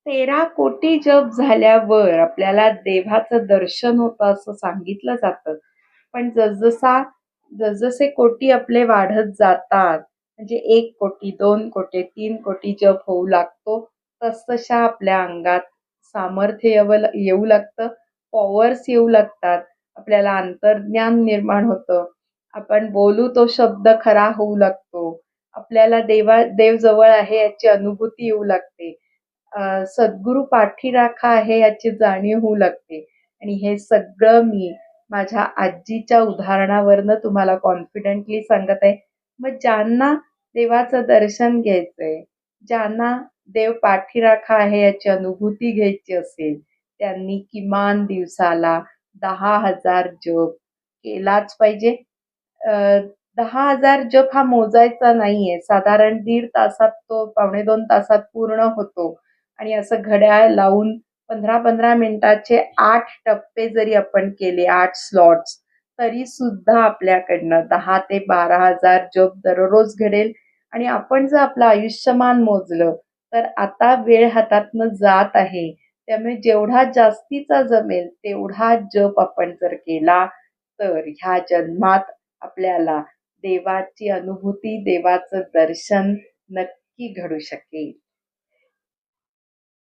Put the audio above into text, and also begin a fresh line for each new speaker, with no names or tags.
13 कोटी जप झाल्यावर आपल्याला देवाचं दर्शन होतं असं सांगितलं जातं. पण जसजसे कोटी आपले वाढत जातात, म्हणजे 1 कोटी, 2 कोटी, 3 कोटी जप होऊ लागतो, तसतशा आपल्या अंगात सामर्थ्य येऊ लागतं, पॉवर्स येऊ लागतात. आपल्याला अंतर्ज्ञान निर्माण होतं. आपण बोलू तो शब्द खरा होऊ लागतो. आपल्याला देव जवळ आहे याची अनुभूती येऊ लागते. सद्गुरू पाठीराखा आहे याची जाणीव होऊ लागते आणि हे सगळं मी माझ्या आजीच्या उदाहरणावरनं तुम्हाला कॉन्फिडेंटली सांगत आहे. मग ज्यांना देवाचं दर्शन घ्यायचंय, ज्यांना देव पाठीराखा आहे याची अनुभूती घ्यायची असेल, त्यांनी किमान दिवसाला 10,000 जप केलाच पाहिजे. अ, 10,000 जप हा मोजायचा नाहीये. साधारण 1.5 तासात तो पावणे 2 तासात पूर्ण होतो. आणि असं घड्याळ लावून 15-15 मिनिटाचे 8 टप्पे जरी आपण केले, 8 स्लॉट्स, तरी सुद्धा आपल्याकडनं 10 ते 12,000 जप दररोज घडेल. आणि आपण जर आपलं आयुष्यमान मोजलं, तर आता वेळ हातातनं जात आहे. त्यामुळे जेवढा जास्तीचा जमेल तेवढा जप आपण जर केला, तर ह्या जन्मात आपल्याला देवाची अनुभूती, देवाचं दर्शन नक्की घडू शकेल.